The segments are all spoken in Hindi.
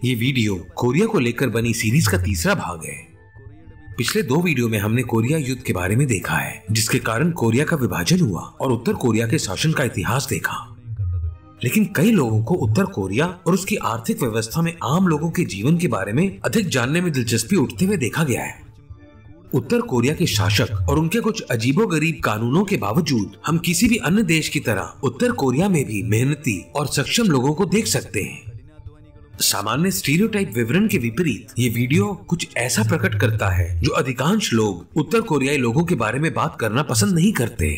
ये वीडियो कोरिया को लेकर बनी सीरीज का तीसरा भाग है। पिछले 2 वीडियो में हमने कोरिया युद्ध के बारे में देखा है, जिसके कारण कोरिया का विभाजन हुआ और उत्तर कोरिया के शासन का इतिहास देखा। लेकिन कई लोगों को उत्तर कोरिया और उसकी आर्थिक व्यवस्था में आम लोगों के जीवन के बारे में अधिक जानने में दिलचस्पी उठते हुए देखा गया है। उत्तर कोरिया के शासक और उनके कुछ अजीबोगरीब कानूनों के बावजूद हम किसी भी अन्य देश की तरह उत्तर कोरिया में भी मेहनती और सक्षम लोगों को देख सकते हैं। सामान्य स्टीरियोटाइप विवरण के विपरीत ये वीडियो कुछ ऐसा प्रकट करता है जो अधिकांश लोग उत्तर कोरियाई लोगों के बारे में बात करना पसंद नहीं करते।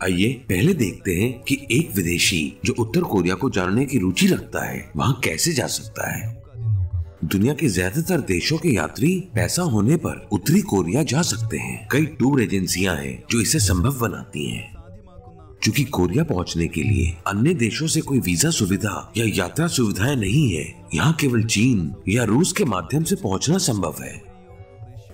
आइए पहले देखते हैं कि एक विदेशी जो उत्तर कोरिया को जानने की रुचि रखता है वहां कैसे जा सकता है। दुनिया के ज्यादातर देशों के यात्री पैसा होने पर उत्तरी कोरिया जा सकते हैं। कई टूर एजेंसियां हैं जो इसे संभव बनाती हैं। चूंकि कोरिया पहुंचने के लिए अन्य देशों से कोई वीजा सुविधा या यात्रा सुविधाएं नहीं है, यहाँ केवल चीन या रूस के माध्यम से पहुंचना संभव है।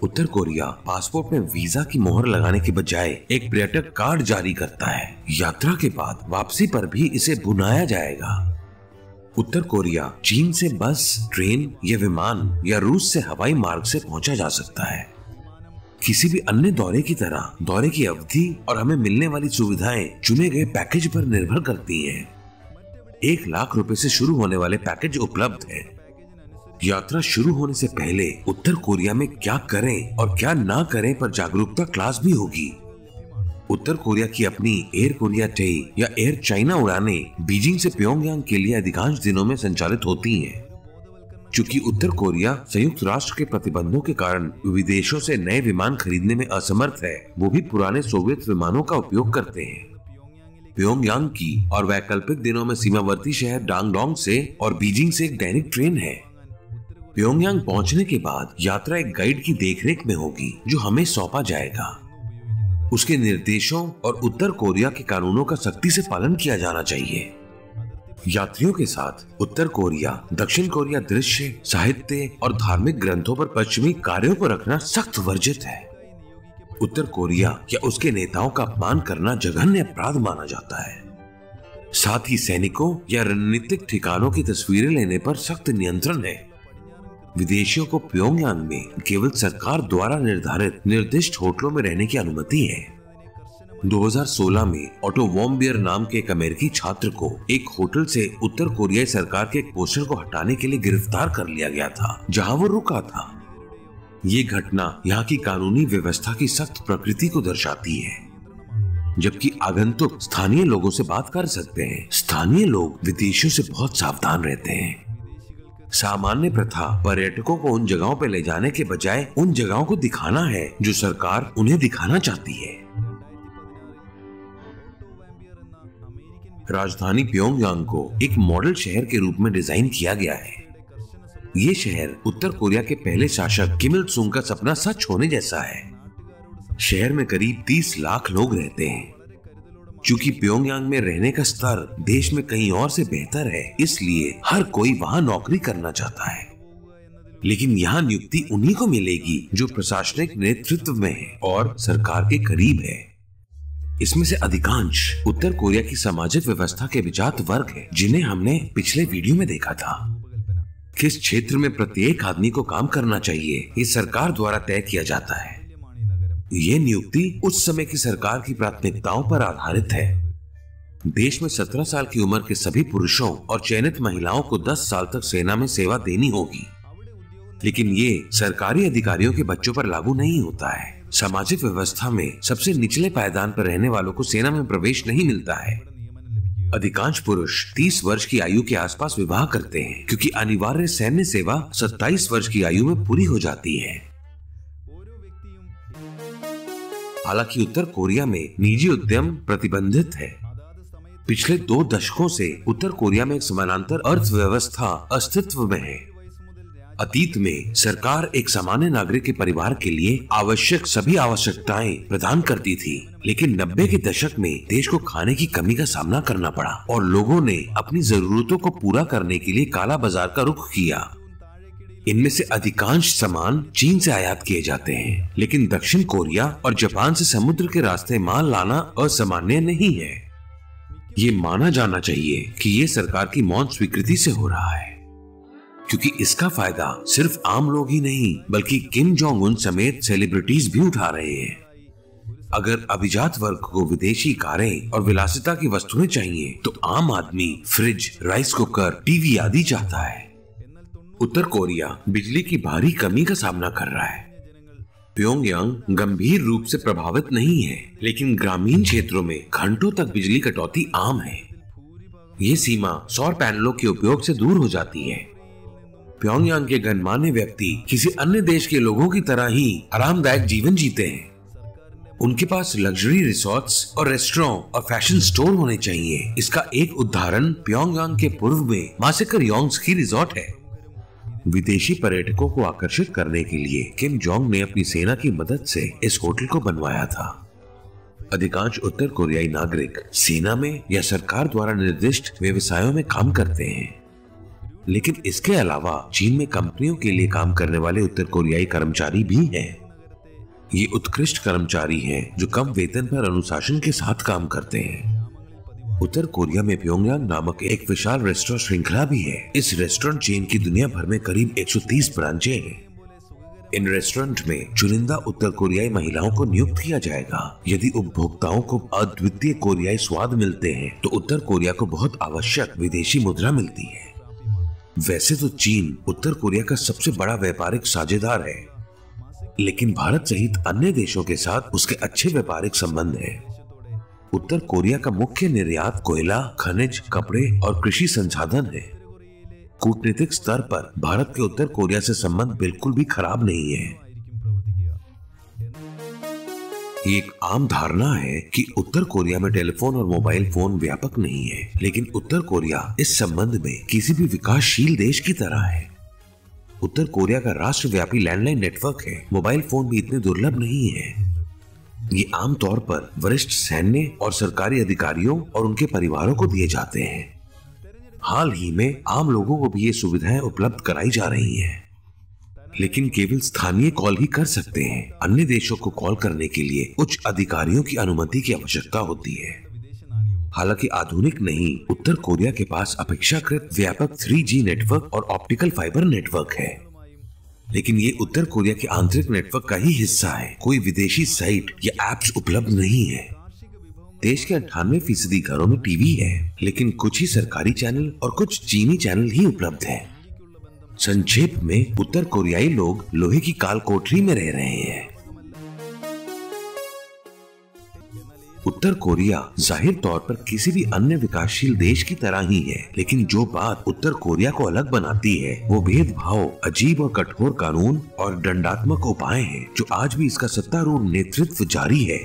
उत्तर कोरिया पासपोर्ट में वीजा की मोहर लगाने के बजाय एक पर्यटक कार्ड जारी करता है। यात्रा के बाद वापसी पर भी इसे भुनाया जाएगा। उत्तर कोरिया चीन से बस, ट्रेन या विमान या रूस से हवाई मार्ग से पहुंचा जा सकता है। किसी भी अन्य दौरे की तरह दौरे की अवधि और हमें मिलने वाली सुविधाएं चुने गए पैकेज पर निर्भर करती हैं। 1 लाख रुपए से शुरू होने वाले पैकेज उपलब्ध हैं। यात्रा शुरू होने से पहले उत्तर कोरिया में क्या करें और क्या ना करें पर जागरूकता क्लास भी होगी। उत्तर कोरिया की अपनी एयर कोरिया टे या एयर चाइना उड़ानें बीजिंग से प्योंगयांग के लिए अधिकांश दिनों में संचालित होती हैं। चूंकि उत्तर कोरिया संयुक्त राष्ट्र के प्रतिबंधों के कारण विदेशों से नए विमान खरीदने में असमर्थ है, वो भी पुराने सोवियत विमानों का उपयोग करते हैं। प्योंगयांग की और वैकल्पिक दिनों में सीमावर्ती शहर डांगडोंग से और बीजिंग से एक दैनिक ट्रेन है। प्योंगयांग पहुंचने के बाद यात्रा एक गाइड की देखरेख में होगी जो हमें सौंपा जाएगा। उसके निर्देशों और उत्तर कोरिया के कानूनों का सख्ती से पालन किया जाना चाहिए। यात्रियों के साथ उत्तर कोरिया दक्षिण कोरिया दृश्य, साहित्य और धार्मिक ग्रंथों पर पश्चिमी कार्यों को रखना सख्त वर्जित है। उत्तर कोरिया या उसके नेताओं का अपमान करना जघन्य अपराध माना जाता है। साथ ही सैनिकों या रणनीतिक ठिकानों की तस्वीरें लेने पर सख्त नियंत्रण है। विदेशियों को प्योंगयांग में केवल सरकार द्वारा निर्धारित निर्दिष्ट होटलों में रहने की अनुमति है। 2016 में ऑटो वॉम्बियर नाम के एक अमेरिकी छात्र को एक होटल से उत्तर कोरियाई सरकार के एक पोस्टर को हटाने के लिए गिरफ्तार कर लिया गया था, जहां वो रुका था। ये घटना यहाँ की कानूनी व्यवस्था की सख्त प्रकृति को दर्शाती है। जबकि आगंतुक स्थानीय लोगों से बात कर सकते हैं, स्थानीय लोग विदेशियों से बहुत सावधान रहते हैं। सामान्य प्रथा पर्यटकों को उन जगहों पर ले जाने के बजाय उन जगहों को दिखाना है जो सरकार उन्हें दिखाना चाहती है। राजधानी प्योंगयांग को एक मॉडल शहर के रूप में डिजाइन किया गया है। ये शहर उत्तर कोरिया के पहले शासक किम इल सुंग का सपना सच होने जैसा है। शहर में करीब 30 लाख लोग रहते हैं। चूंकि प्योंगयांग में रहने का स्तर देश में कहीं और से बेहतर है, इसलिए हर कोई वहां नौकरी करना चाहता है। लेकिन यहाँ नियुक्ति उन्हीं को मिलेगी जो प्रशासनिक नेतृत्व में है और सरकार के करीब है। इसमें से अधिकांश उत्तर कोरिया की सामाजिक व्यवस्था के विजात वर्ग है, जिन्हें हमने पिछले वीडियो में देखा था। किस क्षेत्र में प्रत्येक आदमी को काम करना चाहिए, ये सरकार द्वारा तय किया जाता है। ये नियुक्ति उस समय की सरकार की प्राथमिकताओं पर आधारित है। देश में 17 साल की उम्र के सभी पुरुषों और चयनित महिलाओं को 10 साल तक सेना में सेवा देनी होगी। लेकिन ये सरकारी अधिकारियों के बच्चों पर लागू नहीं होता है। सामाजिक व्यवस्था में सबसे निचले पायदान पर रहने वालों को सेना में प्रवेश नहीं मिलता है। अधिकांश पुरुष 30 वर्ष की आयु के आसपास विवाह करते हैं, क्योंकि अनिवार्य सैन्य सेवा 27 वर्ष की आयु में पूरी हो जाती है। हालांकि उत्तर कोरिया में निजी उद्यम प्रतिबंधित है। पिछले 2 दशकों से उत्तर कोरिया में एक समानांतर अर्थव्यवस्था अस्तित्व में है। अतीत में सरकार एक सामान्य नागरिक के परिवार के लिए आवश्यक सभी आवश्यकताएं प्रदान करती थी, लेकिन 90 के दशक में देश को खाने की कमी का सामना करना पड़ा और लोगों ने अपनी जरूरतों को पूरा करने के लिए काला बाजार का रुख किया। इनमें से अधिकांश सामान चीन से आयात किए जाते हैं, लेकिन दक्षिण कोरिया और जापान से समुद्र के रास्ते माल लाना असामान्य नहीं है। ये माना जाना चाहिए कि ये सरकार की मौन स्वीकृति से हो रहा है, क्योंकि इसका फायदा सिर्फ आम लोग ही नहीं बल्कि किम जोंग उन समेत सेलिब्रिटीज भी उठा रहे हैं। अगर अभिजात वर्ग को विदेशी कारें और विलासिता की वस्तुएं चाहिए तो आम आदमी फ्रिज, राइस कुकर, टीवी आदि चाहता है। उत्तर कोरिया बिजली की भारी कमी का सामना कर रहा है। प्योंगयांग गंभीर रूप से प्रभावित नहीं है, लेकिन ग्रामीण क्षेत्रों में घंटों तक बिजली कटौती आम है। ये सीमा सौर पैनलों के उपयोग से दूर हो जाती है। प्योंगयांग के गणमान्य व्यक्ति किसी अन्य देश के लोगों की तरह ही आरामदायक जीवन जीते हैं। उनके पास लग्जरी रिसोर्ट्स और रेस्टोरेंट और फैशन स्टोर होने चाहिए। इसका एक उदाहरण प्योंगयांग के पूर्व में मासेकर योंग स्की रिजॉर्ट है। विदेशी पर्यटकों को आकर्षित करने के लिए किम जोंग ने अपनी सेना की मदद से इस होटल को बनवाया था। अधिकांश उत्तर कोरियाई नागरिक सेना में या सरकार द्वारा निर्दिष्ट व्यवसायों में काम करते हैं, लेकिन इसके अलावा चीन में कंपनियों के लिए काम करने वाले उत्तर कोरियाई कर्मचारी भी हैं। ये उत्कृष्ट कर्मचारी हैं जो कम वेतन पर अनुशासन के साथ काम करते हैं। उत्तर कोरिया में प्योंगयांग नामक एक विशाल रेस्टोरेंट श्रृंखला भी है। इस रेस्टोरेंट चेन की दुनिया भर में करीब 130 ब्रांचें हैं। इन रेस्टोरेंट में चुनिंदा उत्तर कोरियाई महिलाओं को नियुक्त किया जाएगा। यदि उपभोक्ताओं को अद्वितीय कोरियाई स्वाद मिलते हैं तो उत्तर कोरिया को बहुत आवश्यक विदेशी मुद्रा मिलती है। वैसे तो चीन उत्तर कोरिया का सबसे बड़ा व्यापारिक साझेदार है, लेकिन भारत सहित अन्य देशों के साथ उसके अच्छे व्यापारिक संबंध हैं। उत्तर कोरिया का मुख्य निर्यात कोयला, खनिज, कपड़े और कृषि संसाधन है। कूटनीतिक स्तर पर भारत के उत्तर कोरिया से संबंध बिल्कुल भी खराब नहीं है। एक आम धारणा है कि उत्तर कोरिया में टेलीफोन और मोबाइल फोन व्यापक नहीं है, लेकिन उत्तर कोरिया इस संबंध में किसी भी विकासशील देश की तरह है। उत्तर कोरिया का राष्ट्रव्यापी लैंडलाइन नेटवर्क है। मोबाइल फोन भी इतने दुर्लभ नहीं है। ये आमतौर पर वरिष्ठ सैन्य और सरकारी अधिकारियों और उनके परिवारों को दिए जाते हैं। हाल ही में आम लोगों को भी ये सुविधाएं उपलब्ध कराई जा रही हैं, लेकिन केवल स्थानीय कॉल ही कर सकते हैं। अन्य देशों को कॉल करने के लिए उच्च अधिकारियों की अनुमति की आवश्यकता होती है। हालांकि आधुनिक नहीं, उत्तर कोरिया के पास अपेक्षाकृत व्यापक 3G नेटवर्क और ऑप्टिकल फाइबर नेटवर्क है, लेकिन ये उत्तर कोरिया के आंतरिक नेटवर्क का ही हिस्सा है। कोई विदेशी साइट या एप्स उपलब्ध नहीं है। देश के 98% घरों में टीवी है, लेकिन कुछ ही सरकारी चैनल और कुछ चीनी चैनल ही उपलब्ध हैं। संक्षेप में उत्तर कोरियाई लोग लोहे की काल कोठरी में रह रहे हैं। उत्तर कोरिया जाहिर तौर पर किसी भी अन्य विकासशील देश की तरह ही है, लेकिन जो बात उत्तर कोरिया को अलग बनाती है वो भेदभाव, अजीब और कठोर कानून और दंडात्मक उपाय हैं जो आज भी इसका सत्तारूढ़ नेतृत्व जारी है।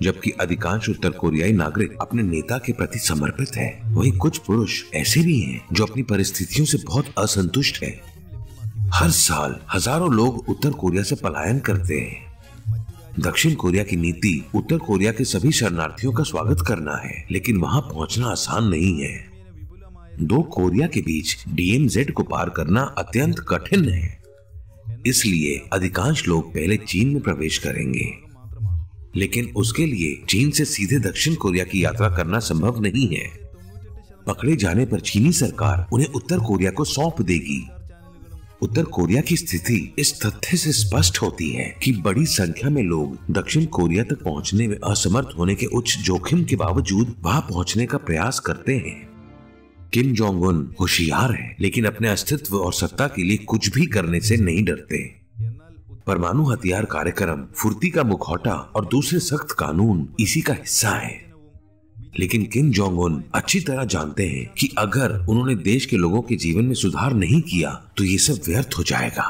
जबकि अधिकांश उत्तर कोरियाई नागरिक अपने नेता के प्रति समर्पित है, वहीं कुछ पुरुष ऐसे भी हैं जो अपनी परिस्थितियों से बहुत असंतुष्ट है। हर साल हजारों लोग उत्तर कोरिया से पलायन करते हैं। दक्षिण कोरिया की नीति उत्तर कोरिया के सभी शरणार्थियों का स्वागत करना है, लेकिन वहां पहुंचना आसान नहीं है। दो कोरिया के बीच DMZ को पार करना अत्यंत कठिन है। इसलिए अधिकांश लोग पहले चीन में प्रवेश करेंगे, लेकिन उसके लिए चीन से सीधे दक्षिण कोरिया की यात्रा करना संभव नहीं है। पकड़े जाने पर चीनी सरकार उन्हें उत्तर कोरिया को सौंप देगी। उत्तर कोरिया की स्थिति इस तथ्य से स्पष्ट होती है कि बड़ी संख्या में लोग दक्षिण कोरिया तक पहुंचने में असमर्थ होने के उच्च जोखिम के बावजूद वहां पहुंचने का प्रयास करते हैं। किम जोंग उन होशियार है, लेकिन अपने अस्तित्व और सत्ता के लिए कुछ भी करने से नहीं डरते। परमाणु हथियार कार्यक्रम, फुर्ती का मुखौटा और दूसरे सख्त कानून इसी का हिस्सा है। लेकिन किम जोंग उन अच्छी तरह जानते हैं कि अगर उन्होंने देश के लोगों के जीवन में सुधार नहीं किया तो ये सब व्यर्थ हो जाएगा।